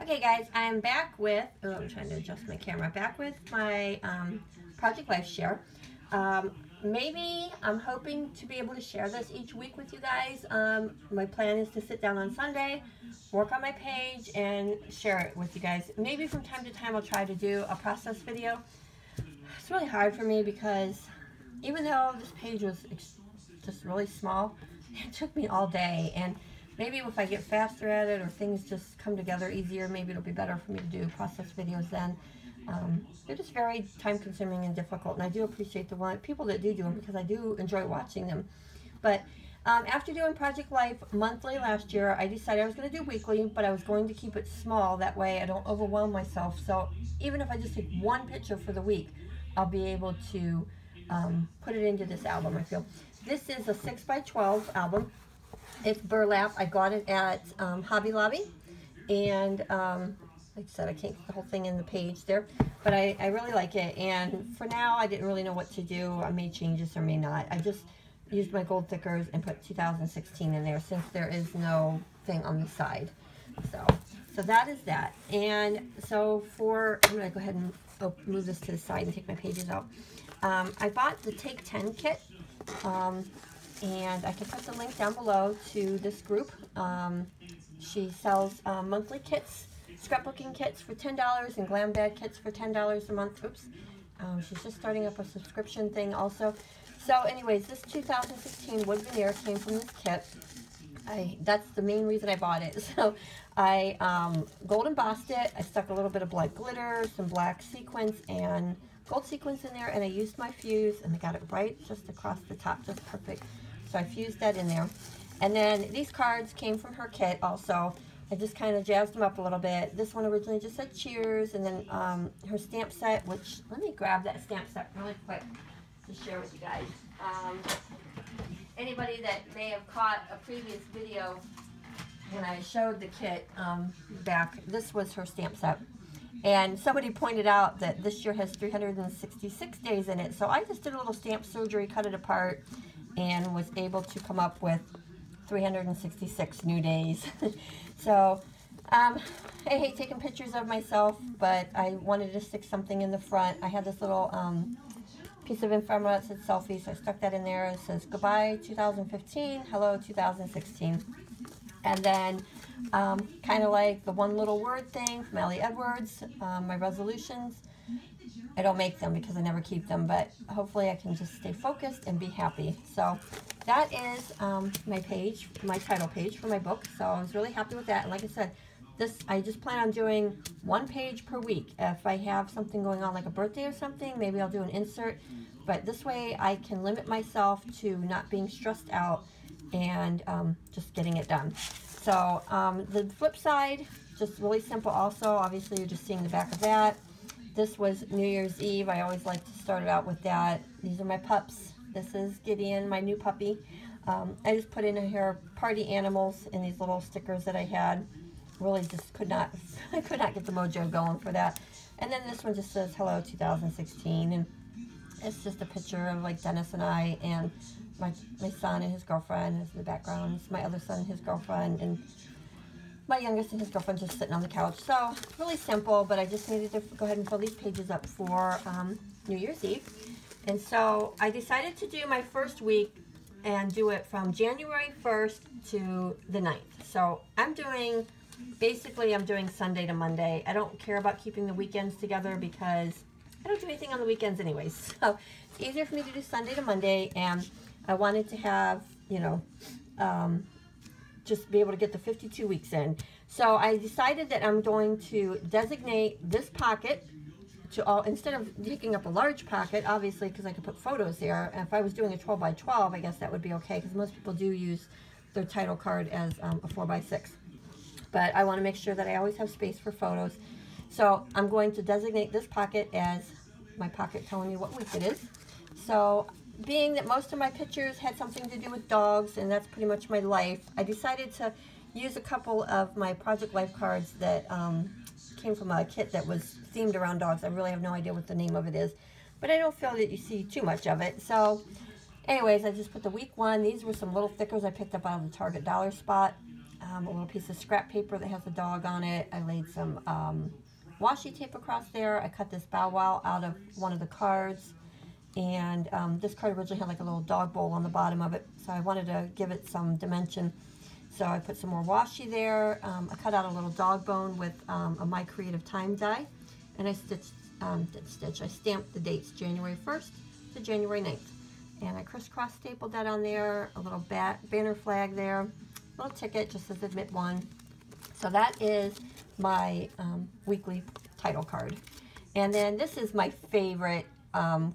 Okay guys, I'm back with, I'm trying to adjust my camera, back with my Project Life Share. Maybe I'm hoping to be able to share this each week with you guys. My plan is to sit down on Sunday, work on my page, and share it with you guys. Maybe from time to time I'll try to do a process video. It's really hard for me because even though this page was just really small, it took me all day, and maybe if I get faster at it or things just come together easier, maybe it'll be better for me to do process videos then. They're just very time consuming and difficult, and I do appreciate the people that do them because I do enjoy watching them. But after doing Project Life monthly last year, I decided I was going to do weekly, but I was going to keep it small, that way I don't overwhelm myself. So even if I just take one picture for the week, I'll be able to put it into this album, I feel. This is a 6x12 album. It's burlap. I got it at Hobby Lobby, and like I said, I can't get the whole thing in the page there, but I really like it. And for now, I didn't really know what to do. I made changes or may not. I just used my gold thickers and put 2016 in there since there is no thing on the side. So that is that. And so I'm going to go ahead and move this to the side and take my pages out. I bought the Take 10 kit. And I can put the link down below to this group. She sells monthly kits, scrapbooking kits for $10 and glam bag kits for $10 a month. Oops. She's just starting up a subscription thing also. So anyways, this 2016 wood veneer came from this kit. That's the main reason I bought it. So I gold embossed it. I stuck a little bit of black glitter, some black sequins, and gold sequins in there, and I used my fuse, and I got it right just across the top, just perfect. So I fused that in there. And then these cards came from her kit also. I just kind of jazzed them up a little bit. This one originally just said cheers, and then her stamp set, which, let me grab that stamp set really quick to share with you guys. Anybody that may have caught a previous video when I showed the kit back, this was her stamp set. And somebody pointed out that this year has 366 days in it. So I just did a little stamp surgery, cut it apart, and was able to come up with 366 new days. So I hate taking pictures of myself, but I wanted to stick something in the front. I had this little piece of ephemera that said selfie, so I stuck that in there. It says goodbye 2015, hello 2016. And then kind of like the one little word thing from Ellie Edwards, my resolutions. I don't make them because I never keep them, but hopefully I can just stay focused and be happy. So that is my page, my title page for my book. So I was really happy with that. And like I said, I just plan on doing one page per week. If I have something going on like a birthday or something, maybe I'll do an insert. But this way I can limit myself to not being stressed out and just getting it done. So the flip side, just really simple also. Obviously you're just seeing the back of that. This was New Year's Eve. I always like to start it out with that. These are my pups. This is Gideon, my new puppy. I just put in here party animals and these little stickers that I had. Really just could not, I could not get the mojo going for that. And then this one just says hello 2016, and it's just a picture of like Dennis and I, and my son and his girlfriend is in the background. It's my other son and his girlfriend, and my youngest and his girlfriend just sitting on the couch. So really simple, but I just needed to go ahead and fill these pages up for New Year's Eve. And so I decided to do my first week and do it from January 1st to the 9th. So I'm doing Sunday to Monday. I don't care about keeping the weekends together because I don't do anything on the weekends anyways. So it's easier for me to do Sunday to Monday, and I wanted to have, you know, just be able to get the 52 weeks in. So I decided that I'm going to designate this pocket to all, instead of taking up a large pocket, obviously, because I could put photos there. And if I was doing a 12 by 12, I guess that would be okay, because most people do use their title card as a 4 by 6. But I want to make sure that I always have space for photos. So I'm going to designate this pocket as my pocket telling me what week it is. So being that most of my pictures had something to do with dogs, and that's pretty much my life, I decided to use a couple of my Project Life cards that came from a kit that was themed around dogs. I really have no idea what the name of it is, but I don't feel that you see too much of it. So anyways, I just put the week one. These were some little thickers I picked up out of the Target dollar spot. a little piece of scrap paper that has a dog on it. I laid some washi tape across there. I cut this Bow Wow out of one of the cards. And this card originally had like a little dog bowl on the bottom of it, so I wanted to give it some dimension. So I put some more washi there. I cut out a little dog bone with a My Creative Time die, and I I stamped the dates January 1st to January 9th. And I crisscross stapled that on there, a little banner flag there, a little ticket just says admit one. So that is my weekly title card. And then this is my favorite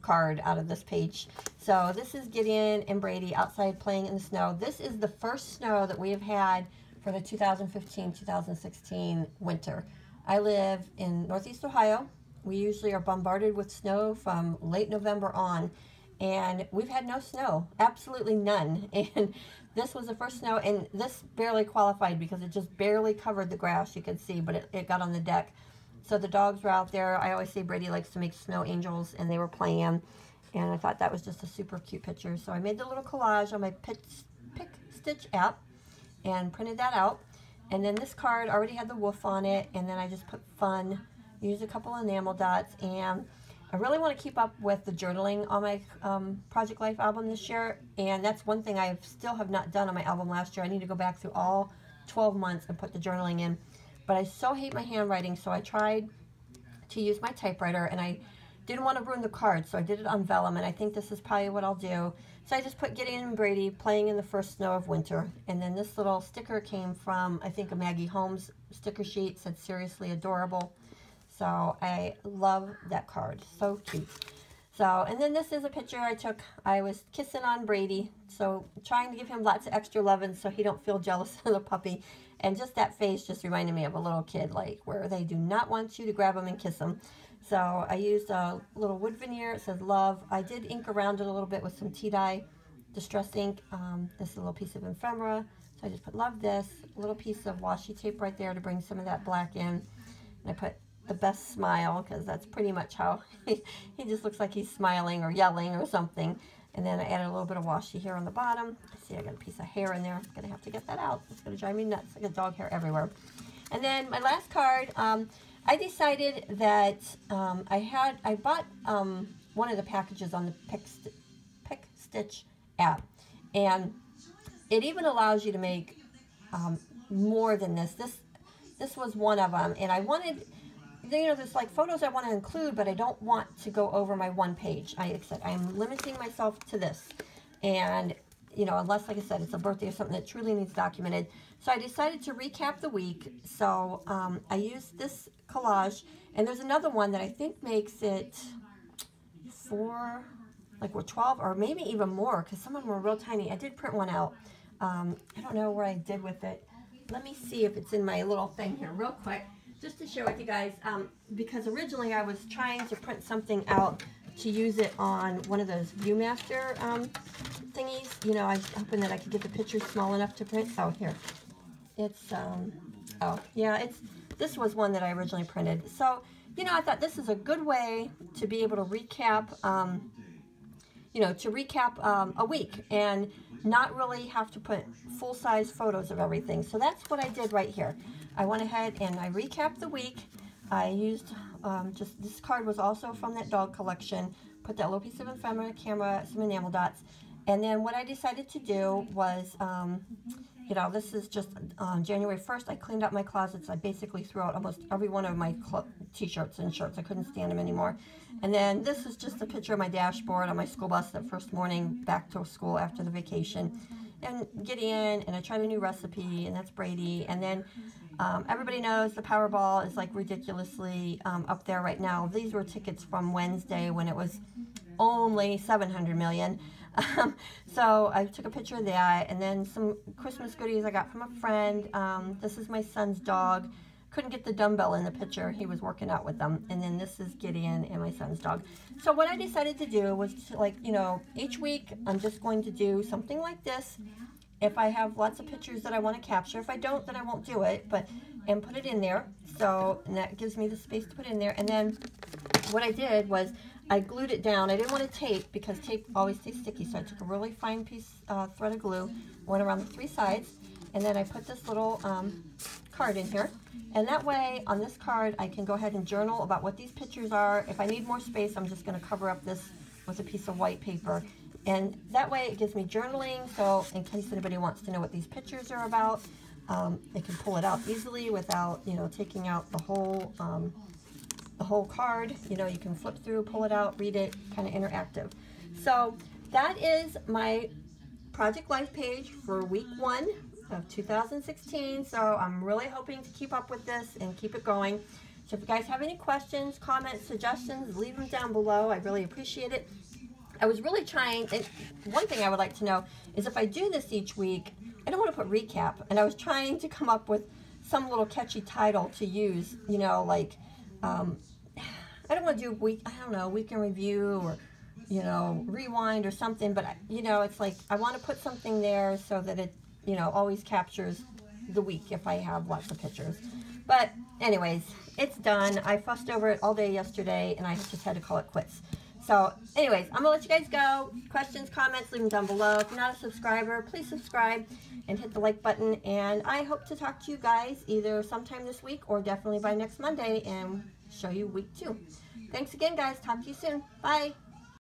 card out of this page. So this is Gideon and Brady outside playing in the snow. This is the first snow that we have had for the 2015-2016 winter. I live in Northeast Ohio. We usually are bombarded with snow from late November on, and we've had no snow, absolutely none. And this was the first snow, and this barely qualified because it just barely covered the grass, you could see, but it got on the deck. So the dogs were out there. I always say Brady likes to make snow angels, and they were playing. And I thought that was just a super cute picture. So I made the little collage on my Pick Stitch app and printed that out. And then this card already had the wolf on it. And then I just put fun, used a couple enamel dots. And I really want to keep up with the journaling on my Project Life album this year. And that's one thing I still have not done on my album last year. I need to go back through all 12 months and put the journaling in. But I so hate my handwriting, so I tried to use my typewriter, and I didn't want to ruin the card, so I did it on vellum, and I think this is probably what I'll do. So I just put Gideon and Brady playing in the first snow of winter, and then this little sticker came from, I think, a Maggie Holmes sticker sheet, said seriously adorable. So I love that card, so cute. So, and then this is a picture I took. I was kissing on Brady, so trying to give him lots of extra loving so he don't feel jealous of the puppy. And just that face just reminded me of a little kid, like where they do not want you to grab them and kiss them. So I used a little wood veneer. It says love. I did ink around it a little bit with some tea dye, distress ink. This is a little piece of ephemera. So I just put love this, a little piece of washi tape right there to bring some of that black in. And I put the best smile, because that's pretty much how he just looks like he's smiling or yelling or something. And then I added a little bit of washi here on the bottom. See, I got a piece of hair in there. I'm going to have to get that out. It's going to drive me nuts. I got dog hair everywhere. And then my last card, I decided that I bought one of the packages on the Pick Stitch app. And it even allows you to make more than this. This was one of them. And I wanted, you know, there's like photos I want to include, but I don't want to go over my one page. I said I'm limiting myself to this, and you know, unless, like I said, it's a birthday or something that truly needs documented. So I decided to recap the week. So I used this collage, and there's another one that I think makes it 4, like we're 12 or maybe even more, because some of them were real tiny. I did print one out. I don't know where I did with it. Let me see if it's in my little thing here real quick, just to share with you guys, because originally I was trying to print something out to use it on one of those Viewmaster thingies. You know, I was hoping that I could get the picture small enough to print. Oh, here. It's, oh, yeah, this was one that I originally printed. So, you know, I thought this is a good way to be able to recap, you know, a week and not really have to put full-size photos of everything. So that's what I did right here. I went ahead and I recapped the week. I used just, this card was also from that dog collection. Put that little piece of ephemera, camera, some enamel dots. And then what I decided to do was, you know, this is just on January 1st, I cleaned out my closets. I basically threw out almost every one of my t-shirts and shirts. I couldn't stand them anymore. And then this is just a picture of my dashboard on my school bus that first morning back to school after the vacation. And Gideon, and I tried a new recipe, and that's Brady. And then everybody knows the Powerball is like ridiculously up there right now. These were tickets from Wednesday when it was only 700 million. So I took a picture of that, and then some Christmas goodies I got from a friend. This is my son's dog. Couldn't get the dumbbell in the picture. He was working out with them. And then this is Gideon and my son's dog. So what I decided to do was to, like, you know, each week I'm just going to do something like this. If I have lots of pictures that I want to capture. If I don't, then I won't do it, and put it in there. So, and that gives me the space to put in there. And then what I did was I glued it down. I didn't want to tape because tape always stays sticky. So I took a really fine piece thread of glue, went around the 3 sides, and then I put this little card in here. And that way, on this card, I can go ahead and journal about what these pictures are. If I need more space, I'm just going to cover up this with a piece of white paper. And that way, it gives me journaling, so in case anybody wants to know what these pictures are about, they can pull it out easily without, you know, taking out the whole card. You know, you can flip through, pull it out, read it, kind of interactive. So that is my Project Life page for week 1 of 2016. So I'm really hoping to keep up with this and keep it going. So if you guys have any questions, comments, suggestions, leave them down below. I really appreciate it. I was really trying, and one thing I would like to know is if I do this each week, I don't want to put recap, and I was trying to come up with some little catchy title to use, you know, like, I don't want to do week in review, or, you know, rewind or something, but, you know, it's like, I want to put something there so that it, you know, always captures the week if I have lots of pictures. But anyways, it's done. I fussed over it all day yesterday, and I just had to call it quits. So anyways, I'm going to let you guys go. Questions, comments, leave them down below. If you're not a subscriber, please subscribe and hit the like button. And I hope to talk to you guys either sometime this week or definitely by next Monday and show you week 2. Thanks again, guys. Talk to you soon. Bye.